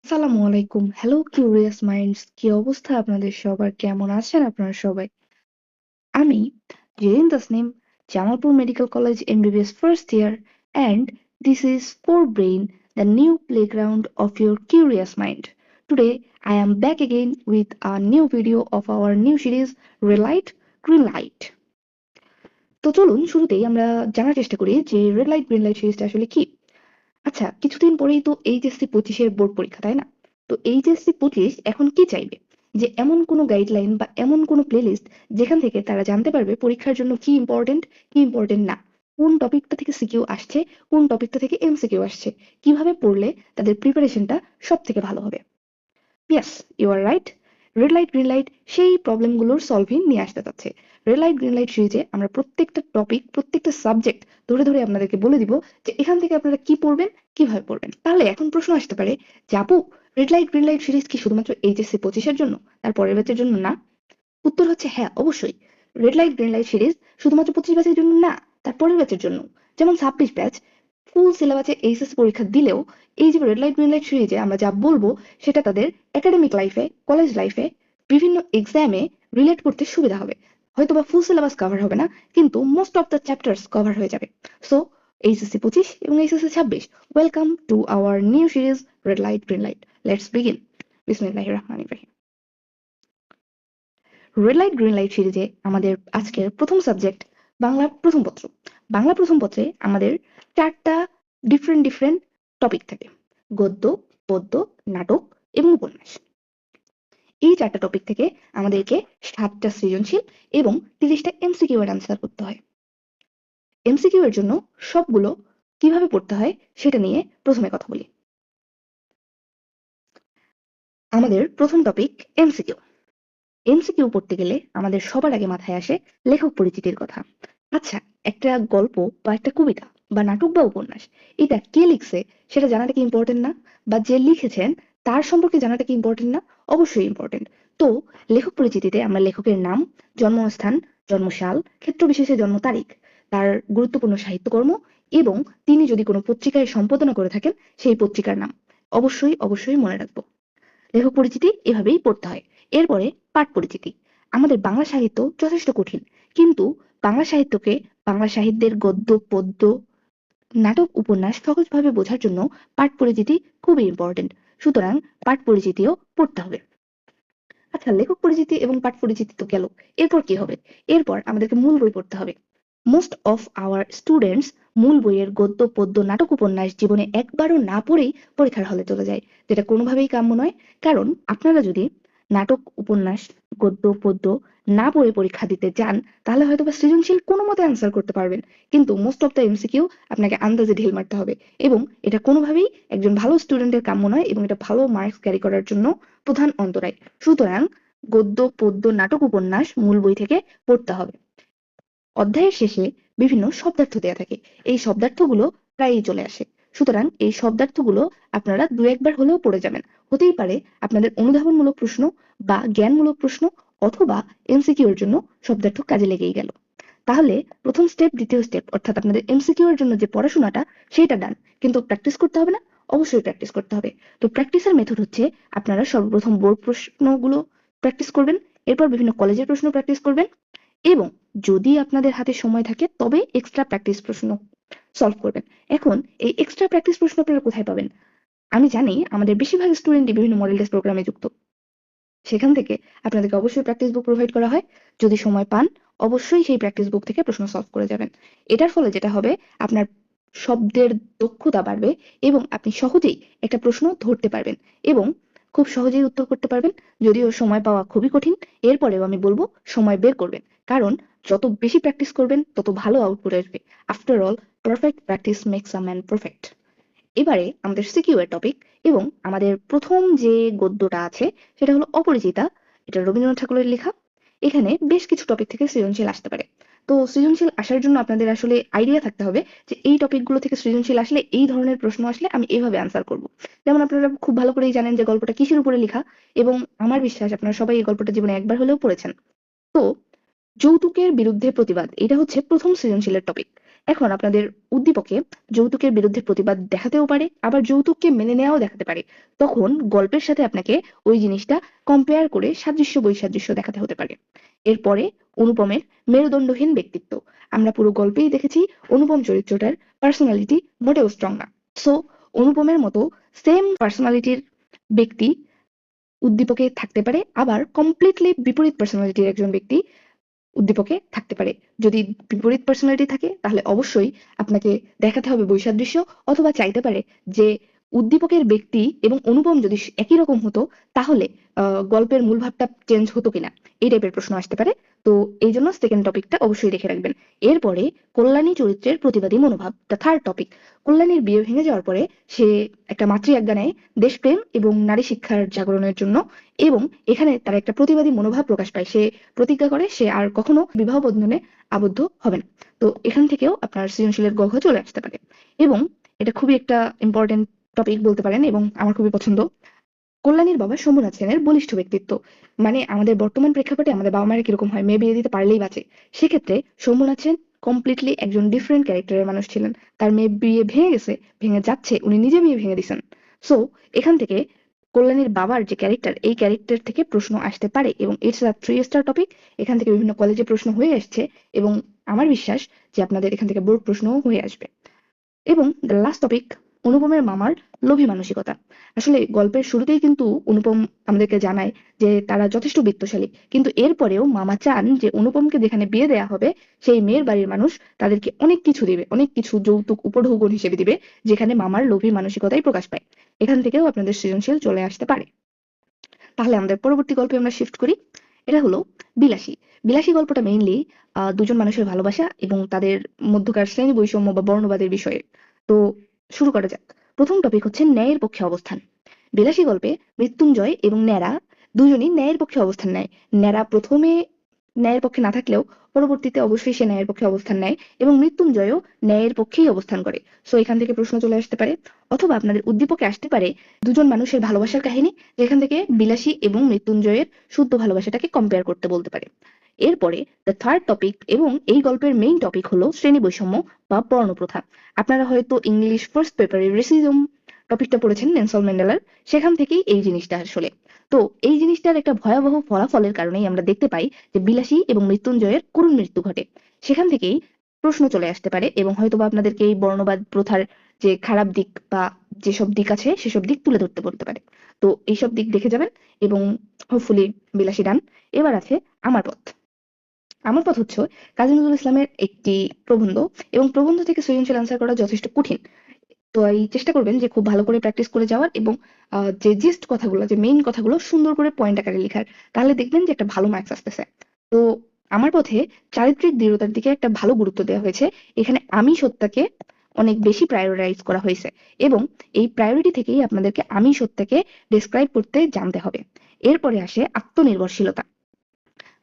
আসসালামু আলাইকুম। Hello curious minds, কি অবস্থা আপনাদের সবার? কেমন আছেন আপনারা সবাই? আমি Zerin Tasnim, Jamalpur medical college MBBS first year, and this is For Brain, the new playground of your curious mind. Today I am back again with a new video of our new series Red Light, Green Light. তো চলুন শুরুতেই আমরা জানার চেষ্টা করি যে red light green light সিরিজটা আসলে কি। আচ্ছা, কিছুদিন পরেই তো এইচএসসি 25-এর বোর্ড পরীক্ষা, তাই না? তো এইচএসসি 25 এখন কি চাইবে? যে এমন কোনো গাইডলাইন বা এমন কোনো প্লেলিস্ট যেখান থেকে তারা জানতে পারবে পরীক্ষার জন্য কি ইম্পর্টেন্ট, কি ইম্পর্টেন্ট না। কোন টপিকটা থেকে সিকিউ আসছে, কোন টপিকটা থেকে এমসিকিউ আসছে। কিভাবে পড়লে তাদের প্রিপারেশনটা সবথেকে ভালো হবে। Yes, you are right. Red light green light সেই প্রবলেমগুলোর সলভিং নিয়ে আসতে চাচ্ছে। রেড লাইট গ্রিন লাইট সিরিজে আমরা প্রত্যেকটা টপিক, প্রত্যেকটা সাবজেক্ট ধরে ধরে আপনাদেরকে বলে দিব যে এখান থেকে আপনারা কি পড়বেন, কিভাবে পড়বেন। তাহলে এখন প্রশ্ন আসতে পারে যে আপু, red light green light series কি শুধুমাত্র এইচএসসি 25-এর জন্য, তার পরের ব্যাচের জন্য না? উত্তর হচ্ছে হ্যাঁ, অবশ্যই। Red light green light series শুধুমাত্র 25 ব্যাচের জন্য না, তার পরের ব্যাচের জন্য। যেমন 26 ব্যাচ ফুল সিলেবাসে এইচএসসি পরীক্ষা দিলেও এই যে রেড লাইট গ্রিন লাইট সিরিজে আমরা যা বলবো সেটা তাদের একাডেমিক লাইফে, কলেজ লাইফে, বিভিন্ন এক্সামে রিলেট করতে সুবিধা হবে। হয়তোবা ফুল সিলেবাস কভার হবে না, কিন্তু most of the chapters cover হয়ে যাবে। সো এইচএসসি 25 এবং HSC 26, welcome to our new series red light green light. Let's begin. বিসমিল্লাহির রহমানির রহিম। রেড লাইট গ্রিন লাইট সিরিজে আমাদের আজকের প্রথম সাবজেক্ট বাংলা প্রথম পত্র। বাংলা প্রথম পত্রে আমাদের 4টা ডিফারেন্ট টপিক থাকে: গদ্য, পদ্য, নাটক এবং উপন্যাস। এই 4টা টপিক থেকে আমাদেরকে 7টা সৃজনশীল এবং 30টা এমসিকিউ এর আনসার করতে হয়। এমসিকিউ এর জন্য সবগুলো কিভাবে পড়তে হয় সেটা নিয়ে প্রথমে কথা বলি। আমাদের প্রথম টপিক এমসিকিউ। এমসিকিউ পড়তে গেলে আমাদের সবার আগে মাথায় আসে লেখক পরিচিতির কথা। আচ্ছা, একটা গল্প বা একটা কবিতা বা নাটক বা উপন্যাস, এটা কে লিখছে সেটা জানাটা কি ইম্পর্টেন্ট না? বা যে লিখেছেন তার সম্পর্কে জানাটা কি ইম্পর্টেন্ট না? অবশ্যই ইম্পর্টেন্ট। তো লেখক পরিচিতিতে আমরা লেখকের নাম, জন্মস্থান, জন্মসাল, ক্ষেত্র বিশেষে জন্ম তারিখ, তার গুরুত্বপূর্ণ সাহিত্যকর্ম এবং তিনি যদি কোনো পত্রিকায় সম্পাদনা করে থাকেন সেই পত্রিকার নাম অবশ্যই অবশ্যই মনে রাখবো। লেখক পরিচিতি এভাবেই পড়তে হয়। এরপরে পাঠ পরিচিতি। আমাদের বাংলা সাহিত্য যথেষ্ট কঠিন, কিন্তু বাংলা সাহিত্যকে, বাংলা সাহিত্যের গদ্য, পদ্য, নাটক, উপন্যাস সহজভাবে বোঝার জন্য পাঠ পরিচিতি খুবই ইম্পর্টেন্ট। সুতরাং পাঠ পরিচিতিও পড়তে হবে। আচ্ছা, লেখক পরিচিতি এবং পাঠ পরিচিতি তো গেল, এরপর কি হবে? এরপর আমাদেরকে মূল বই পড়তে হবে। মোস্ট অফ আওয়ার স্টুডেন্টস মূল বইয়ের গদ্য, পদ্য, নাটক, উপন্যাস জীবনে একবারও না পড়েই পরীক্ষার হলে চলে যায়, যেটা কোনোভাবেই কাম্য নয়। কারণ আপনারা যদি নাটক, উপন্যাস, গদ্য, পদ্য না পড়ে পরীক্ষা দিতে যান, তাহলে হয়তো বা সৃজনশীল কোনো মতে অ্যান্সার করতে পারবেন, কিন্তু মোস্ট অফ দ্য এমসিকিউ আপনাকে আন্দাজে ঢিল মারতে হবে। এবং এটা কোনোভাবেই একজন ভালো স্টুডেন্টের কাম্য নয়, এবং এটা ভালো মার্কস ক্যারি করার জন্য প্রধান অন্তরায়। সুতরাং গদ্য, পদ্য, নাটক, উপন্যাস মূল বই থেকে পড়তে হবে। অধ্যায়ের শেষে বিভিন্ন শব্দার্থ দেয়া থাকে। এই শব্দার্থগুলো প্রায়ই চলে আসে। সুতরাং এই শব্দার্থগুলো আপনারা দু একবার হলেও পড়ে যাবেন। হতেই পারে আপনাদের অনুধাবনমূলক প্রশ্ন বা জ্ঞানমূলক প্রশ্ন অথবা এমসিকিউ এর জন্য শব্দার্থ কাজে লেগেই গেল। তাহলে প্রথম স্টেপ, দ্বিতীয় স্টেপ অর্থাৎ আপনাদের এমসিকিউ এর জন্য যে পড়াশোনাটা সেটা ডান, কিন্তু প্র্যাকটিস করতে হবে না? অবশ্যই প্র্যাকটিস করতে হবে। তো প্র্যাকটিসের মেথড হচ্ছে আপনারা সর্বপ্রথম বোর্ড প্রশ্নগুলো প্র্যাকটিস করবেন, এরপর বিভিন্ন কলেজের প্রশ্ন প্র্যাকটিস করবেন, এবং যদি আপনাদের হাতে সময় থাকে তবে এক্সট্রা প্র্যাকটিস প্রশ্ন সলভ করবেন। এখন এই এক্সট্রা প্র্যাকটিস প্রশ্ন আপনারা কোথায় পাবেন? আমি জানি আমাদের বেশিরভাগ স্টুডেন্টই বিভিন্ন মডেল টেস্ট প্রোগ্রামে যুক্ত। সেখান থেকে আপনাদেরকে অবশ্যই প্র্যাকটিস বুক প্রোভাইড করা হয়। যদি সময় পান অবশ্যই সেই প্র্যাকটিস বুক থেকে প্রশ্ন সলভ করে যাবেন। এটার ফলে যেটা হবে, আপনার শব্দের দক্ষতা বাড়বে এবং আপনি সহজেই একটা প্রশ্ন ধরতে পারবেন এবং খুব সহজেই উত্তর করতে পারবেন। যদিও সময় পাওয়া খুবই কঠিন, এরপরেও আমি বলবো সময় বের করবেন। কারণ যত বেশি প্র্যাকটিস করবেন তত ভালো আউটপুট আসবে। After all, perfect practice makes a man perfect. এবারে আমাদের সিকিউ এর টপিক, এবং আমাদের প্রথম যে গদ্যটা আছে সেটা হলো অপরিচিতা। এটা রবীন্দ্রনাথ ঠাকুরের লেখা। এখানে বেশ কিছু টপিক থেকে সৃজনশীল আসতে পারে। তো সৃজনশীল আসার জন্য আপনাদের আসলে আইডিয়া থাকতে হবে যে এই টপিকগুলো থেকে সৃজনশীল আসলে, এই ধরনের প্রশ্ন আসলে আমি এইভাবে আনসার করব। যেমন আপনারা খুব ভালো করেই জানেন যে গল্পটা কিসের উপরে লেখা, এবং আমার বিশ্বাস আপনারা সবাই এই গল্পটা জীবনে একবার হলেও পড়েছেন। তো যৌতুকের বিরুদ্ধে প্রতিবাদ, এটা হচ্ছে প্রথম সৃজনশীলের টপিক। এখন আপনাদের উদ্দীপকে যৌতুকের বিরুদ্ধে প্রতিবাদ দেখাতেও পারে, আবার যৌতুককে মেনে নেওয়াও দেখাতে পারে। তখন গল্পের সাথে আপনাকে ওই জিনিসটা কম্পেয়ার করে সাদৃশ্য বৈসাদৃশ্য দেখাতে হতে পারে। এরপরে অনুপমের মেরুদণ্ডহীন ব্যক্তিত্ব। আমরা পুরো গল্পেই দেখেছি অনুপম চরিত্রটার পার্সোনালিটি মোটেও স্ট্রং না। সো অনুপমের মতো সেম পার্সোনালিটির ব্যক্তি উদ্দীপকে থাকতে পারে, আবার কমপ্লিটলি বিপরীত পার্সোনালিটির একজন ব্যক্তি উদ্দীপকে থাকতে পারে। যদি বিপরীত পার্সোনালিটি থাকে তাহলে অবশ্যই আপনাকে দেখাতে হবে বৈসাদৃশ্য, অথবা চাইতে পারে যে উদ্দীপকের ব্যক্তি এবং অনুপম যদি একই রকম হতো তাহলে গল্পের মূল ভাবটা চেঞ্জ হতো কিনা, এই টাইপের প্রশ্ন আসতে পারে। তো এই জন্য সেকেন্ড টপিকটা অবশ্যই রেখে রাখবেন। এরপরে কল্যাণী চরিত্রের প্রতিবাদী মনোভাব, দ্য থার্ড টপিক। কল্যাণীর বিয়ে ভেঙে যাওয়ার পরে সে একটা মাতৃআজ্ঞা নেয় দেশপ্রেম এবং নারী শিক্ষার জাগরণের জন্য, এবং এখানে তার একটা প্রতিবাদী মনোভাব প্রকাশ পায়। সে প্রতিজ্ঞা করে সে আর কখনো বিবাহ বন্ধনে আবদ্ধ হবে না। তো এখান থেকেও আপনার সৃজনশীলের গল্প চলে আসতে পারে। এবং এটা খুবই একটা ইম্পর্টেন্ট টপিক বলতে পারেন এবং আমার খুবই পছন্দ, কল্যাণীর বাবা শম্ভুনাথ সেনের বলিষ্ঠ ব্যক্তিত্ব। মানে আমাদের বর্তমান প্রেক্ষাপটে আমাদের বাবা মায়ের কিরকম হয়, মেয়ে বিয়ে দিতে পারলেই বাঁচে, সেক্ষেত্রে শম্ভুনাথ সেন কমপ্লিটলি একজন ডিফারেন্ট ক্যারেক্টারের মানুষ ছিলেন। তার মেয়ে বিয়ে ভেঙে গেছে, ভেঙে যাচ্ছে, উনি নিজে বিয়ে ভেঙে দিছেন। সো এখান থেকে কল্যাণীর বাবার যে ক্যারেক্টার, এই ক্যারেক্টার থেকে প্রশ্ন আসতে পারে এবং ইটস আ 3 স্টার টপিক। এখান থেকে বিভিন্ন কলেজে প্রশ্ন হয়ে আসছে এবং আমার বিশ্বাস যে আপনাদের এখান থেকে বোর্ড প্রশ্নও হয়ে আসবে। এবং দ্য লাস্ট টপিক, অনুপমের মামার লোভী মানসিকতা। আসলে গল্পের শুরুতেই কিন্তু অনুপম আমাদেরকে জানায় যে তারা যথেষ্ট বিত্তশালী, কিন্তু এরপরেও মামা চান যে অনুপমকে যেখানে বিয়ে দেয়া হবে সেই মেয়ের বাড়ির মানুষ তাদেরকে অনেক কিছু দিবে, অনেক কিছু যৌতুক উপঢৌকন হিসেবে দিবে, যেখানে মামার লোভী মানসিকতাই প্রকাশ পায়। এখান থেকেও আপনাদের সৃজনশীল চলে আসতে পারে। তাহলে আমাদের পরবর্তী গল্পে আমরা শিফট করি। এটা হলো বিলাসী। বিলাসী গল্পটা মেইনলি দুজন মানুষের ভালোবাসা এবং তাদের মধ্যকার শ্রেণী বৈষম্য বা বর্ণবাদের বিষয়ে। তো শুরু করা যাক। প্রথম টপিক হচ্ছে ন্যায়ের পক্ষে অবস্থান। বিলাসী গল্পে মৃত্যুঞ্জয় এবং ন্যাড়া দুজনই ন্যায়ের পক্ষে অবস্থান নেয়। ন্যাড়া প্রথমে ন্যায়ের পক্ষে না থাকলেও পরবর্তীতে অবশ্যই সে ন্যায়ের পক্ষে অবস্থান নেয়, এবং মৃত্যুঞ্জয়ও ন্যায়ের পক্ষেই অবস্থান করে। সো এখান থেকে প্রশ্ন চলে আসতে পারে, অথবা আপনাদের উদ্দীপকে আসতে পারে দুজন মানুষের ভালোবাসার কাহিনী, যেখান থেকে বিলাসী এবং মৃত্যুঞ্জয়ের শুদ্ধ ভালোবাসাটাকে কম্পেয়ার করতে বলতে পারে। এরপরে দ্য থার্ড টপিক, এবং এই গল্পের মেইন টপিক হলো শ্রেণী বৈষম্য বা বর্ণপ্রথা। আপনারা হয়তো ইংলিশ ফার্স্ট পেপারে রেসিজম টপিকটা পড়েছেন নেলসন ম্যান্ডেলার, সেখান থেকেই এই জিনিসটা আসলে। তো এই জিনিসটার একটা ভয়াবহ ফলাফলের কারণেই আমরা দেখতে পাই যে বিলাসী এবং মৃত্যুঞ্জয়ের করুণ মৃত্যু ঘটে। সেখান থেকেই প্রশ্ন চলে আসতে পারে এবং হয়তোবা আপনাদেরকে এই বর্ণবাদ প্রথার যে খারাপ দিক বা যেসব দিক আছে সেসব দিক তুলে ধরতে বলতে পারে। তো এইসব দিক দেখে যাবেন এবং হোপফুলি বিলাসী ডান। এবার আছে আমার পথ। আমার পথ হচ্ছে কাজী নজরুল ইসলামের একটি প্রবন্ধ, এবং প্রবন্ধ থেকে সৃজনশীল আনসার করা যথেষ্ট কঠিন। তো এই চেষ্টা করবেন যে খুব ভালো করে প্র্যাকটিস করে যাওয়ার, এবং যে জিস্ট কথাগুলো, যে মেইন কথাগুলো সুন্দর করে পয়েন্ট আকারে লেখার। তাহলে দেখবেন যে একটা ভালো মার্কস আসতেছে। তো আমার পথে চারিত্রিক দৃঢ়তার দিকে একটা ভালো গুরুত্ব দেওয়া হয়েছে। এখানে আমি সত্তাকে অনেক বেশি প্রায়োরিটাইজ করা হয়েছে, এবং এই প্রায়োরিটি থেকেই আপনাদেরকে আমি সত্তাকে ডেসক্রাইব করতে জানতে হবে। এরপরে আসে আত্মনির্ভরশীলতা।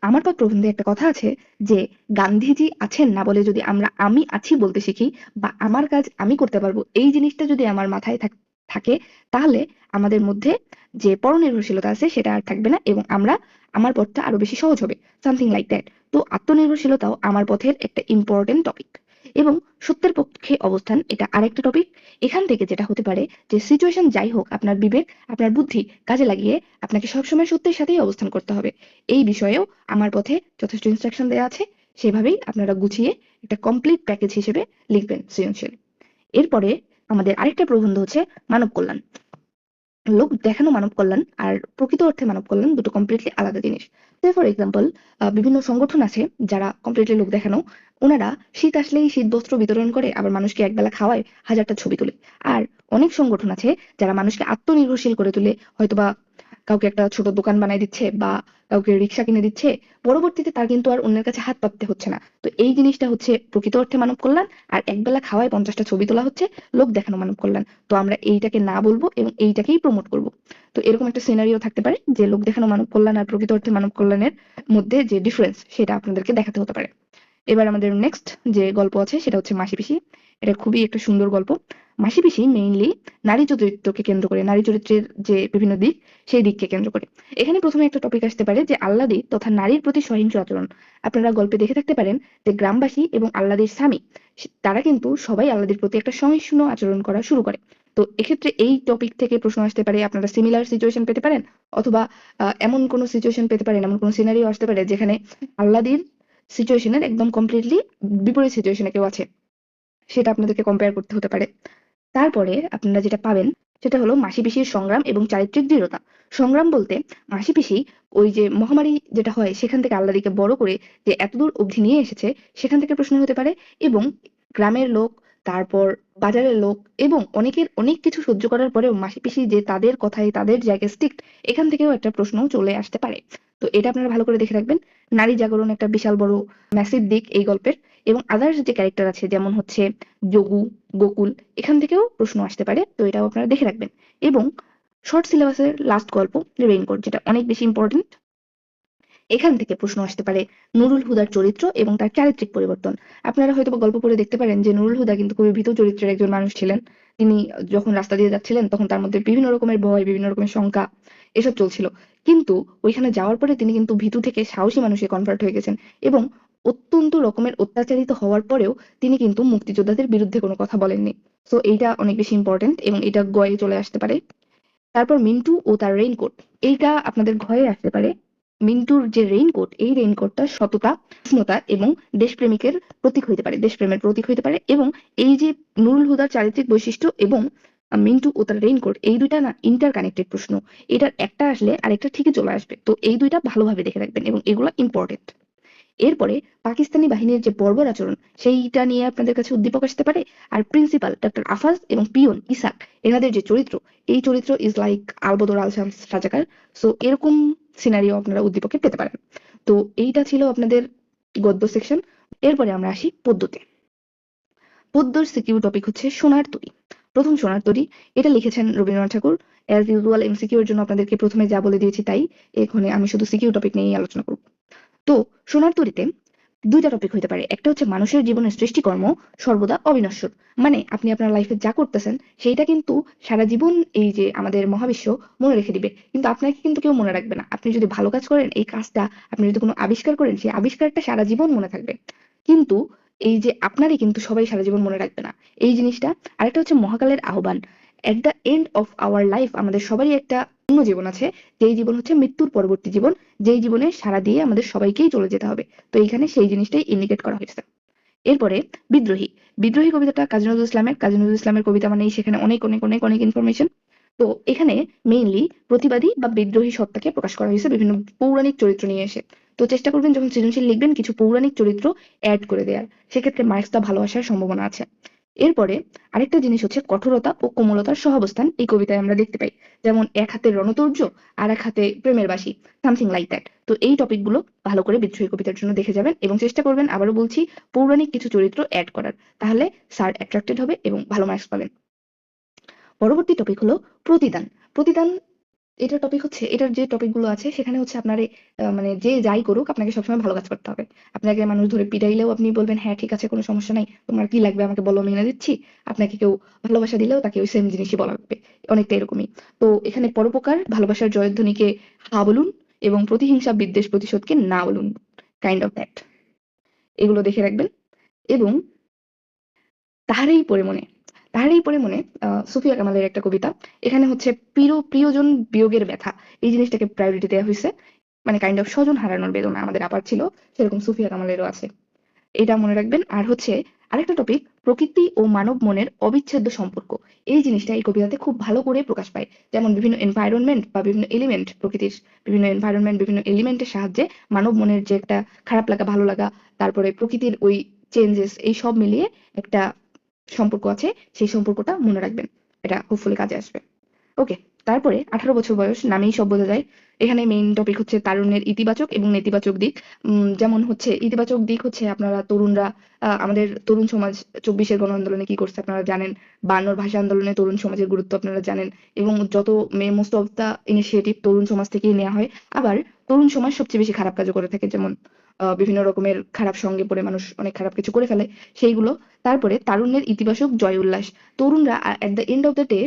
আমার পর প্রবন্ধে একটা কথা আছে যে গান্ধীজি আছেন না বলে যদি আমরা আমি আছি বলতে শিখি, বা আমার কাজ আমি করতে পারবো, এই জিনিসটা যদি আমার মাথায় থাকে, তাহলে আমাদের মধ্যে যে পরনির্ভরশীলতা আছে সেটা আর থাকবে না, এবং আমরা আমার পথটা আরো বেশি সহজ হবে, সামথিং লাইক দ্যাট। তো আত্মনির্ভরশীলতাও আমার পথের একটা ইম্পর্টেন্ট টপিক। এবং সত্যের পক্ষে অবস্থান, এটা আরেকটা টপিক। এখান থেকে যেটা হতে পারে যে সিচুয়েশন যাই হোক, আপনার বিবেক আপনার বুদ্ধি কাজে লাগিয়ে আপনাকে সবসময় সত্যের সাথেই অবস্থান করতে হবে। এই বিষয়েও আমার পথে যথেষ্ট ইনস্ট্রাকশন দেওয়া আছে, সেভাবেই আপনারা গুছিয়ে একটা কমপ্লিট প্যাকেজ হিসেবে লিখবেন সৃজনশীল। এরপরে আমাদের আরেকটা প্রবন্ধ হচ্ছে মানব কল্যাণ। লোক দেখানো মানব কল্যাণ আর প্রকৃত অর্থে মানব কল্যাণ দুটো কমপ্লিটলি আলাদা জিনিস। ফর এক্সাম্পল, বিভিন্ন সংগঠন আছে যারা কমপ্লিটলি লোক দেখানো। ওনারা শীত আসলেই শীত বস্ত্র বিতরণ করে, আবার মানুষকে একবেলা খাওয়ায়, হাজারটা ছবি তোলে। আর অনেক সংগঠন আছে যারা মানুষকে আত্মনির্ভরশীল করে তোলে, হয়তোবা কাউকে একটা ছোট দোকান বানাই দিচ্ছে বা কাউকে রিক্সা কিনে দিচ্ছে, পরবর্তীতে তার কিন্তু আর অন্যের কাছে হাত পাততে হচ্ছে না। তো এই জিনিসটা হচ্ছে প্রকৃত অর্থে মানব কল্যাণ, আর একবেলা খাওয়ায় 50টা ছবি তোলা হচ্ছে লোক দেখানো মানব কল্যাণ। তো আমরা এইটাকে না বলবো এবং এইটাকেই প্রমোট করব। তো এরকম একটা সিনারিও থাকতে পারে যে লোক দেখানো মানব কল্যাণ আর প্রকৃত অর্থে মানব কল্যাণের মধ্যে যে ডিফারেন্স সেটা আপনাদেরকে দেখাতে হতে পারে। এবার আমাদের নেক্সট যে গল্প আছে সেটা হচ্ছে মাসি পিসি। এটা খুবই একটা সুন্দর গল্প। মাসি পিসি মেইনলি নারী চরিত্রকে কেন্দ্র করে, নারী চরিত্রের যে বিভিন্ন দিক সেই দিককে কেন্দ্র করে। এখানে প্রথমে একটা টপিক আসতে পারে যে আল্লাদি তথা নারীর প্রতি সহিংস আচরণ। আপনারা গল্পে দেখে থাকতে পারেন যে গ্রামবাসী এবং আল্লাদির স্বামী তারা কিন্তু সবাই আল্লাদির প্রতি একটা সহিষ্ণু আচরণ করা শুরু করে। তো এক্ষেত্রে এই টপিক থেকে প্রশ্ন আসতে পারে, আপনারা সিমিলার সিচুয়েশন পেতে পারেন, অথবা এমন কোনো সিচুয়েশন পেতে পারেন, এমন কোনো সিনারিও আসতে পারে যেখানে আল্লাদির সিচুয়েশনের একদম কমপ্লিটলি বিপরীত সিচুয়েশনে কেউ আছে, সেটা আপনাদেরকে কম্পেয়ার করতে হতে পারে। তারপরে আপনারা যেটা পাবেন সেটা হলো মাসি পিসির সংগ্রাম এবং চারিত্রিক দৃঢ়তা। সংগ্রাম বলতে মাসি পিসি ওই যে মহামারী যেটা হয় সেখান থেকে আল্লাদিকে বড় করে যে এতদূর অবধি নিয়ে এসেছে সেখান থেকে প্রশ্ন হতে পারে, এবং গ্রামের লোক, তারপর বাজারের লোক এবং অনেকের অনেক কিছু সহ্য করার পরেও মাসি পিসি যে তাদের কথায় তাদের জায়গায় স্টিক্ট, এখান থেকেও একটা প্রশ্ন চলে আসতে পারে। তো এটা আপনারা ভালো করে দেখে রাখবেন। নারী জাগরণ একটা বিশাল বড় ম্যাসিভ দিক এই গল্পের। এবং আদার্স যে ক্যারেক্টার আছে যেমন হচ্ছে যোগু, গোকুল, এখান থেকেও প্রশ্ন আসতে পারে, তো এটাও আপনারা দেখে রাখবেন। এবং শর্ট সিলেবাসের লাস্ট গল্প রেইনকোট, যেটা অনেক বেশি ইম্পর্টেন্ট। এখান থেকে প্রশ্ন আসতে পারে নুরুল হুদার চরিত্র এবং তার চারিত্রিক পরিবর্তন। আপনারা হয়তো গল্প পড়ে দেখতে পারেন যে নুরুল হুদা কিন্তু খুবই ভীতু চরিত্রের একজন মানুষ ছিলেন। তিনি যখন রাস্তা দিয়ে যাচ্ছিলেন তখন তার মধ্যে বিভিন্ন রকমের ভয়, বিভিন্ন রকমের শঙ্কা এসব চলছিল। কিন্তু ওইখানে যাওয়ার পরে তিনি কিন্তু ভীতু থেকে সাহসী মানুষে কনভার্ট হয়ে গেছেন, এবং অত্যন্ত রকমের অত্যাচারিত হওয়ার পরেও তিনি কিন্তু মুক্তিযোদ্ধাদের বিরুদ্ধে কোনো কথা বলেননি। সো এইটা অনেক বেশি ইম্পর্টেন্ট এবং এটা গয়ে চলে আসতে পারে। তারপর মিন্টু ও তার রেইনকোট, এইটা আপনাদের ঘরে আসতে পারে। মিন্টুর যে রেইনকোট, এই রেইনকোটটা সততা, উষ্ণতা এবং দেশপ্রেমিকের প্রতীক হইতে পারে, দেশপ্রেমের প্রতীক হইতে পারে। এবং এই যে নুরুল হুদার চারিত্রিক বৈশিষ্ট্য এবং মিন্টু ও তার রেইনকোট, এই দুইটা না ইন্টার কানেক্টেড প্রশ্ন। এটার একটা আসলে আরেকটা ঠিকই চলে আসবে, তো এই দুইটা ভালোভাবে দেখে রাখবেন এবং এগুলো ইম্পর্টেন্ট। এরপরে পাকিস্তানি বাহিনীর যে বর্বর আচরণ সেইটা নিয়ে আপনাদের কাছে উদ্দীপক আসতে পারে। আর প্রিন্সিপাল ডক্টর আফাজ এবং পিয়ন ইসাক, এনাদের যে চরিত্র, এই চরিত্র ইজ লাইক আলবদর আল শামস রাজাকার। সো এরকম সিনারিও আপনারা উদ্দীপকে পেতে পারেন। তো এইটা ছিল আপনাদের গদ্য সেকশন। এরপরে আমরা আসি পদ্যতে। পদ্যর সিকিউ টপিক হচ্ছে সোনার তরী। প্রথম সোনার তরী, এটা লিখেছেন রবীন্দ্রনাথ ঠাকুর। অ্যাজ ইউজুয়াল এমসিকিউ এর জন্য আপনাদেরকে প্রথমে যা বলে দিয়েছি তাই, এখানে আমি শুধু সিকিউ টপিক নিয়েই আলোচনা করব। তো সোনার তরীতে দুইটা টপিক হইতে পারে। একটা হচ্ছে মানুষের জীবনের সৃষ্টিকর্ম সর্বদা অবিনশ্বর, মানে আপনি আপনার লাইফে যা করতেছেন সেইটা কিন্তু সারা জীবন এই যে আমাদের মহাবিশ্ব মনে রেখে দিবে, কিন্তু আপনাকে কিন্তু কেউ মনে রাখবে না। আপনি যদি ভালো কাজ করেন, এই কাজটা আপনি যদি কোনো আবিষ্কার করেন, সেই আবিষ্কারটা সারা জীবন মনে থাকবে, কিন্তু এই যে আপনারই কিন্তু সবাই সারা জীবন মনে রাখবে না, এই জিনিসটা। আরেকটা হচ্ছে মহাকালের আহ্বান। এট the end of our life আমাদের সবারই একটা অন্য জীবন আছে, যেই জীবন হচ্ছে মৃত্যুর পরবর্তী জীবন, যেই জীবনে সারা দিয়ে আমাদের সবাইকেই চলে যেতে হবে। তো এইখানে সেই জিনিসটাই ইন্ডিকেট করা হয়েছে। এরপরে বিদ্রোহী। বিদ্রোহী কবিতাটা কাজী নজরুল ইসলামের। কাজী নজরুল ইসলামের কবিতা মানেই সেখানে অনেক অনেক অনেক অনেক ইনফরমেশন। তো এখানে মেইনলি প্রতিবাদী বা বিদ্রোহী সত্তাকে প্রকাশ করা হয়েছে বিভিন্ন পৌরাণিক চরিত্র নিয়ে এসে। তো চেষ্টা করবেন যখন সৃজনশীল লিখবেন কিছু পৌরাণিক চরিত্র অ্যাড করে দেওয়ার, সেক্ষেত্রে মার্কসটা ভালো আসার সম্ভাবনা আছে। এরপরে আরেকটা জিনিস হচ্ছে কঠোরতা ও কোমলতার সহাবস্থান এই কবিতায় আমরা দেখতে পাই। যেমন এক হাতে রণতৌর্য আর এক হাতে প্রেমের বাসি, সামথিং লাইক দ্যাট। তো এই টপিকগুলো ভালো করে বিদ্রোহী কবিতার জন্য দেখে যাবেন এবং চেষ্টা করবেন, আবারও বলছি, পৌরাণিক কিছু চরিত্র অ্যাড করার, তাহলে স্যার অ্যাট্রাক্টেড হবে এবং ভালো মার্কস পাবেন। পরবর্তী টপিক হলো প্রতিদান। প্রতিদান, এটার টপিক হচ্ছে, এটার যে টপিক গুলো আছে সেখানে হচ্ছে আপনার মানে যে যাই করুক আপনাকে সবসময় ভালো কাজ করতে হবে। আপনাকে মানুষ ধরে পিটাইলেও আপনি বলবেন হ্যাঁ ঠিক আছে কোনো সমস্যা নাই, তোমার কি লাগবে আমাকে বলো আমি এনে দিচ্ছি। আপনাকে কেউ ভালোবাসা দিলেও তাকে ওই সেম জিনিসই বলা লাগবে, অনেকটা এরকমই। তো এখানে পরোপকার ভালোবাসার জয়ধ্বনিকে হা বলুন এবং প্রতিহিংসা বিদ্বেষ প্রতিশোধকে না বলুন, কাইন্ড অফ দ্যাট। এগুলো দেখে রাখবেন। এবং তাহারেই পরে মনে, তাহারেই পরে মনে সুফিয়া কামালের একটা কবিতা। এখানে হচ্ছে প্রিয়জন বিয়োগের ব্যথা, এই জিনিসটাকে প্রায়োরিটি দেওয়া হয়েছে, মানে কাইন্ড অফ স্বজন হারানোর বেদনা আমাদের আপার ছিল, সেরকম সুফিয়া কামালেরও আছে, এটা মনে রাখবেন। আর হচ্ছে আরেকটা টপিক, প্রকৃতি ও মানব মনের অবিচ্ছেদ্য সম্পর্ক। এই জিনিসটা এই কবিতাতে খুব ভালো করে প্রকাশ পায়। যেমন বিভিন্ন এনভায়রনমেন্ট বা বিভিন্ন এলিমেন্ট, প্রকৃতির বিভিন্ন এনভায়রনমেন্ট বিভিন্ন এলিমেন্টের সাহায্যে মানব মনের যে একটা খারাপ লাগা ভালো লাগা, তারপরে প্রকৃতির ওই চেঞ্জেস, এই সব মিলিয়ে একটা সম্পর্ক আছে, সেই সম্পর্কটা মনে রাখবেন, এটা হোপফুলি কাজে আসবে। ওকে। তারপরে 18 বছর বয়স নামেই সব বোঝা যায়। এখানে মেইন টপিক হচ্ছে তারুণ্যের ইতিবাচক এবং নেতিবাচক দিক। যেমন হচ্ছে ইতিবাচক দিক হচ্ছে আপনারা তরুণরা, আমাদের তরুণ সমাজ 24-এর গণ আন্দোলনে কি করছে আপনারা জানেন, 52-র ভাষা আন্দোলনে তরুণ সমাজের গুরুত্ব আপনারা জানেন, এবং যত মোস্ট অফ দা ইনিশিয়েটিভ তরুণ সমাজ থেকেই নেওয়া হয়। আবার তরুণ সমাজ সবচেয়ে বেশি খারাপ কাজও করে থাকে, যেমন বিভিন্ন রকমের খারাপ সঙ্গে পড়ে মানুষ অনেক খারাপ কিছু করে ফেলে সেইগুলো। তারপরে তারুণ্যের ইতিবাচক জয় উল্লাস। তরুণরা at the end of the day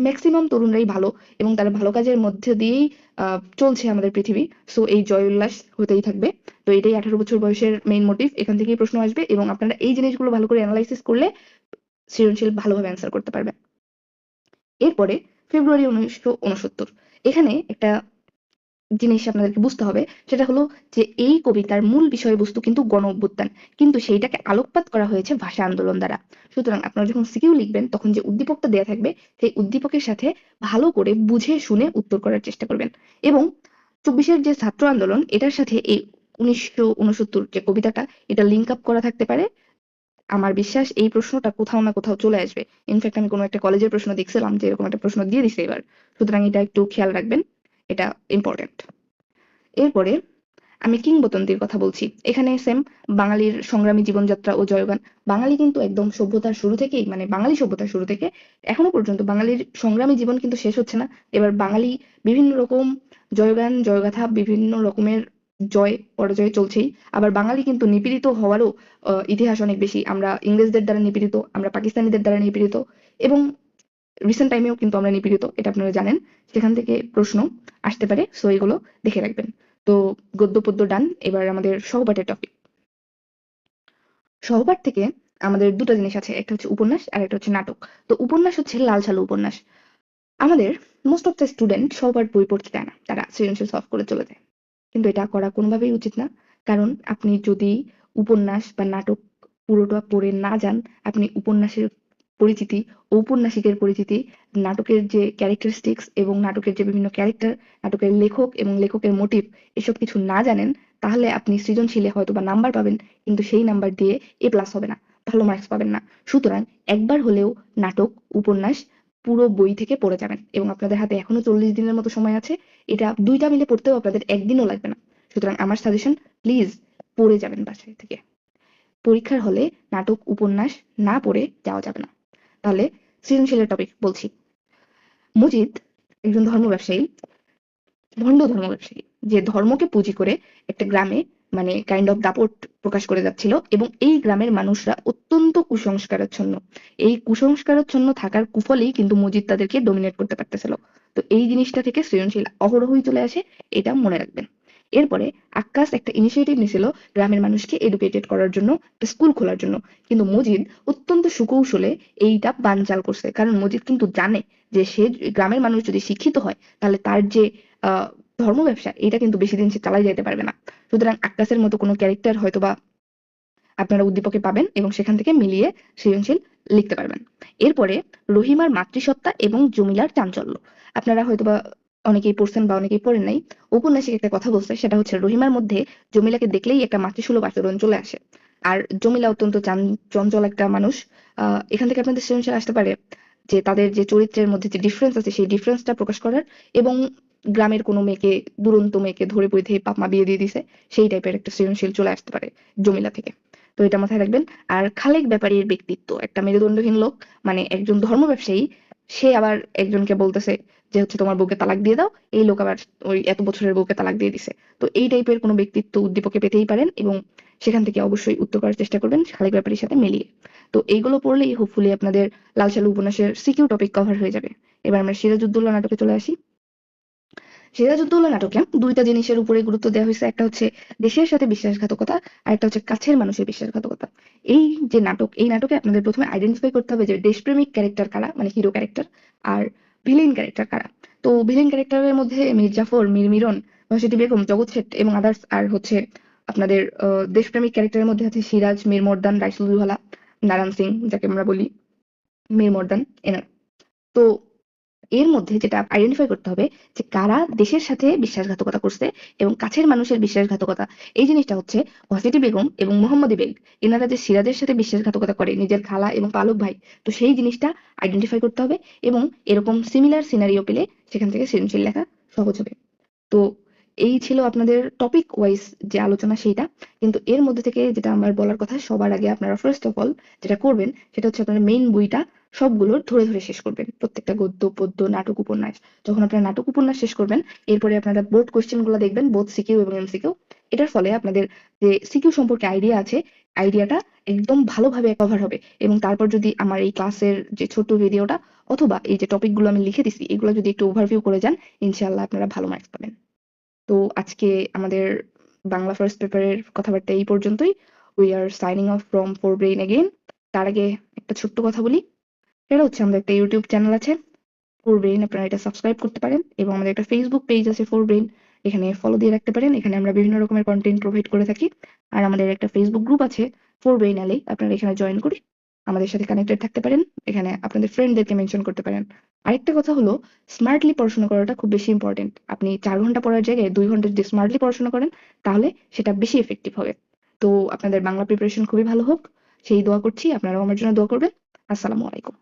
maximum তরুণরাই ভালো এবং তারা ভালো কাজের মধ্যে দিয়েই চলছে আমাদের পৃথিবী। সো এই জয় উল্লাস হতেই থাকবে। তো এটাই 18 বছর বয়সের মেইন মোটিভ, এখান থেকেই প্রশ্ন আসবে এবং আপনারা এই জিনিসগুলো ভালো করে অ্যানালাইসিস করলে সৃজনশীল ভালোভাবে অ্যান্সার করতে পারবেন। এরপরে ফেব্রুয়ারি 1969, এখানে একটা জিনিস আপনাদেরকে বুঝতে হবে, সেটা হলো যে এই কবিতার মূল বিষয়বস্তু কিন্তু গণ অভ্যুত্থান, কিন্তু সেইটাকে আলোকপাত করা হয়েছে ভাষা আন্দোলন দ্বারা। সুতরাং আপনারা যখন সিকিউ লিখবেন তখন যে উদ্দীপকটা দেয়া থাকবে সেই উদ্দীপকের সাথে ভালো করে বুঝে শুনে উত্তর করার চেষ্টা করবেন। এবং 24-এর যে ছাত্র আন্দোলন এটার সাথে এই 1969 যে কবিতাটা, এটা লিঙ্ক আপ করা থাকতে পারে। আমার বিশ্বাস এই প্রশ্নটা কোথাও না কোথাও চলে আসবে। ইনফ্যাক্ট আমি কোনো একটা কলেজের প্রশ্ন দেখছিলাম যে এরকম একটা প্রশ্ন দিয়ে দিছে এবার। সুতরাং এটা একটু খেয়াল রাখবেন, এটা ইম্পর্টেন্ট। এরপরে আমি কিংবদন্তির কথা বলছি। এখানে সেম বাঙালির সংগ্রামী জীবনযাত্রা ও জয়গান। বাঙালি কিন্তু একদম সভ্যতার শুরু থেকেই, মানে বাঙালি সভ্যতার শুরু থেকে এখনো পর্যন্ত বাঙালির সংগ্রামী জীবন কিন্তু শেষ হচ্ছে না। এবার বাঙালি বিভিন্ন রকম জয়গান জয়গাথা, বিভিন্ন রকমের জয় পরাজয় চলছেই। আবার বাঙালি কিন্তু নিপীড়িত হওয়ারও ইতিহাস অনেক বেশি। আমরা ইংরেজদের দ্বারা নিপীড়িত, আমরা পাকিস্তানিদের দ্বারা নিপীড়িত এবং রিসেন্ট টাইমেও কিন্তু আমরা নিপীড়িত, এটা আপনারা জানেন। সেখান থেকে প্রশ্ন আসতে পারে, সো এগুলো দেখে রাখবেন। তো গদ্য পদ্য ডান, এবার আমাদের সহপাঠের টপিক। সহপাঠ থেকে আমাদের দুটো জিনিস আছে, একটা হচ্ছে উপন্যাস আর একটা হচ্ছে নাটক। তো উপন্যাস হচ্ছে লাল সালু উপন্যাস। আমাদের মোস্ট অফ দ্য স্টুডেন্ট সহপাঠ বই পড়তে চায় না, তারা সৃজনশীল সলভ করে চলে যায়। কিন্তু এটা করা কোনোভাবেই উচিত না। কারণ আপনি যদি উপন্যাস বা নাটক পুরোটা পড়ে না যান, আপনি উপন্যাসের পরিচিতি, ঔপন্যাসিকের পরিচিতি, নাটকের যে ক্যারেক্টারিস্টিক্স এবং নাটকের যে বিভিন্ন ক্যারেক্টার, নাটকের লেখক এবং লেখকের মোটিভ, এসব কিছু না জানেন, তাহলে আপনি সৃজনশীলে হয়তো বা নাম্বার পাবেন, কিন্তু সেই নাম্বার দিয়ে A+ হবে না, ভালো মার্কস পাবেন না। সুতরাং একবার হলেও নাটক, উপন্যাস পুরো বই থেকে পড়ে যাবেন এবং আপনাদের হাতে এখনো 40 দিনের মতো সময় আছে। এটা দুইটা মিলে পড়তেও আপনাদের একদিনও লাগবে না। সুতরাং আমার সাজেশন, প্লিজ পড়ে যাবেন বাসায় থেকে। পরীক্ষার হলে নাটক উপন্যাস না পড়ে যাওয়া যাবে না। তাহলে সৃজনশীলের টপিক বলছি। মজিদ একজন ধর্ম ব্যবসায়ী, ভণ্ড ধর্ম ব্যবসায়ী, যে ধর্মকে পুঁজি করে একটা গ্রামে মানে কাইন্ড অফ দাপট প্রকাশ করে যাচ্ছিল এবং এই গ্রামের মানুষরা অত্যন্ত কুসংস্কারাচ্ছন্ন। এই কুসংস্কারাচ্ছন্ন থাকার কুফলেই কিন্তু মজিদ তাদেরকে ডমিনেট করতে পারতেছিল। তো এই জিনিসটা থেকে সৃজনশীল অহরহই চলে আসে, এটা মনে রাখবেন। এরপরে আক্কাস একটা ইনিশিয়েটিভ নিয়েছিল গ্রামের মানুষকে এডুকেটেড করার জন্য, একটা স্কুল খোলার জন্য। কিন্তু মজিদ অত্যন্ত সুকৌশলে এইটা বানচাল করছে, কারণ মজিদ কিন্তু জানে যে সে গ্রামের মানুষ যদি শিক্ষিত হয় তাহলে তার যে আহ ধর্ম ব্যবসা, এটা কিন্তু বেশি দিন সে চালাই যেতে পারবে না। সুতরাং আক্কাসের মতো কোনো ক্যারেক্টার হয়তোবা আপনারা উদ্দীপকে পাবেন এবং সেখান থেকে মিলিয়ে সৃজনশীল লিখতে পারবেন। এরপরে রহিমার মাতৃসত্তা এবং জমিলার চাঞ্চল্য। আপনারা হয়তোবা অনেকেই পড়ছেন বা অনেকেই পড়েন নাই। ঔপন্যাসিক একটা কথা বলছে, সেটা হচ্ছে রহিমার মধ্যে জমিলাকে দেখলেই একটা মাতৃসুলভ আচরণ চলে আসে। আর জমিলা অত্যন্ত চঞ্চল একটা মানুষ। এখান থেকে আপনাদের সৃজনশীল আসতে পারে যে তাদের যে চরিত্রের মধ্যে যে ডিফারেন্স আছে সেই ডিফারেন্সটা প্রকাশ করার, এবং গ্রামের কোনো মেয়েকে, দুরন্ত মেয়েকে ধরে বেঁধে বাপ মা বিয়ে দিয়ে দিছে, সেই টাইপের একটা সৃজনশীল চলে আসতে পারে জমিলা থেকে। তো এটা মাথায় রাখবেন। আর খালেক ব্যাপারীর ব্যক্তিত্ব, একটা মেরুদণ্ডহীন লোক, মানে একজন ধর্ম ব্যবসায়ী, সে আবার একজনকে বলতেছে যে হচ্ছে তোমার বউকে তালাক দিয়ে দাও, এই লোক আবার ওই এত বছরের বউকে তালাক দিয়ে দিছে। তো এই টাইপের কোনো ব্যক্তিত্ব উদ্দীপকে পেতেই পারেন এবং সেখান থেকে অবশ্যই উত্তর করার চেষ্টা করবেন খালেক ব্যাপারীর সাথে মিলিয়ে। তো এইগুলো পড়লেই হোপফুলি আপনাদের লাল সালু উপন্যাসের সিকিউ টপিক কভার হয়ে যাবে। এবার আমরা সিরাজউদ্দৌলা নাটকে চলে আসি। সিরাজউদ্দৌলা নাটকে দুইটা জিনিসের উপরে গুরুত্ব দেওয়া হয়েছে, একটা হচ্ছে দেশের সাথে বিশ্বাসঘাতকতা আর একটা হচ্ছে কাছের মানুষের বিশ্বাসঘাতকতা। এই যে নাটক, এই নাটকে আপনাদের প্রথমে আইডেন্টিফাই করতে হবে যে দেশপ্রেমিক ক্যারেক্টার কারা, মানে হিরো ক্যারেক্টার, আর ভিলেন ক্যারেক্টার কারা। তো ভিলেন ক্যারেক্টারের মধ্যে মীর জাফর, মীর মিরন, ভার্সিটি বেগম, জগৎ শেঠ এবং আদার্স। আর হচ্ছে আপনাদের দেশপ্রেমিক ক্যারেক্টারের মধ্যে আছে সিরাজ, মীর মর্দান, রাইসুলুল্লাহ, নারায়ণ সিং যাকে আমরা বলি, মীর মর্দান, এনারা। তো এর মধ্যে যেটা আইডেন্টিফাই করতে হবে যে কারা দেশের সাথে বিশ্বাসঘাতকতা করছে এবং কাছের মানুষের বিশ্বাসঘাতকতা। এই জিনিসটা হচ্ছে ভার্সিটি বেগম এবং মোহাম্মদী বেগ, এনারা যে সিরাজের সাথে বিশ্বাসঘাতকতা করে নিজের খালা এবং পালক ভাই, তো সেই জিনিসটা আইডেন্টিফাই করতে হবে এবং এরকম সিমিলার সিনারিও পেলে সেখান থেকে সৃজনশীল লেখা সহজ হবে। তো এই ছিল আপনাদের টপিক ওয়াইজ যে আলোচনা সেইটা। কিন্তু এর মধ্যে থেকে যেটা আমার বলার কথা, সবার আগে আপনারা ফার্স্ট অফ অল যেটা করবেন সেটা হচ্ছে আপনারা মেইন বইটা সবগুলো ধরে ধরে শেষ করবেন, প্রত্যেকটা গদ্য পদ্য নাটক উপন্যাস। যখন আপনারা নাটক উপন্যাস শেষ করবেন, এরপরে আপনারা বোর্ড কোশ্চেন গুলো দেখবেন, বোথ সিকিউ এবং এমসিকিউ। এটার ফলে আপনাদের যে সিকিউ সম্পর্কে আইডিয়া আছে, আইডিয়াটা একদম ভালোভাবে কভার হবে। এবং তারপর যদি আমার এই ক্লাসের যে ছোট্ট ভিডিওটা অথবা এই যে টপিকগুলো আমি লিখে দিছি এগুলো যদি একটু ওভারভিউ করে যান, ইনশাআল্লাহ আপনারা ভালো মার্কস পাবেন। তো আজকে আমাদের বাংলা ফার্স্ট পেপারের কথাবার্তা এই পর্যন্তই। We are signing off from four brain again. তার আগে একটা ছোট্ট কথা বলি, এটা হচ্ছে আমাদের একটা ইউটিউব চ্যানেল আছে ফোর ব্রেইন, আপনারা এটা সাবস্ক্রাইব করতে পারেন। এবং আমাদের একটা ফেসবুক পেজ আছে ফোর ব্রেইন, এখানে ফলো দিয়ে রাখতে পারেন। এখানে আমরা বিভিন্ন রকমের কন্টেন্ট প্রোভাইড করে থাকি। আর আমাদের একটা ফেসবুক গ্রুপ আছে ফোর ব্রেইন অ্যালি, আপনারা এখানে জয়েন করে আমাদের সাথে কানেক্টেড থাকতে পারেন। এখানে আপনাদের ফ্রেন্ডদেরকে মেনশন করতে পারেন। আরেকটা কথা হলো, স্মার্টলি পড়াশোনা করাটা খুব বেশি ইম্পর্টেন্ট। আপনি 4 ঘন্টা পড়ার জায়গায় 2 ঘন্টা যদি স্মার্টলি পড়াশোনা করেন তাহলে সেটা বেশি এফেক্টিভ হবে। তো আপনাদের বাংলা প্রিপারেশন খুবই ভালো হোক সেই দোয়া করছি, আপনারাও আমার জন্য দোয়া করবেন। আসসালামু আলাইকুম।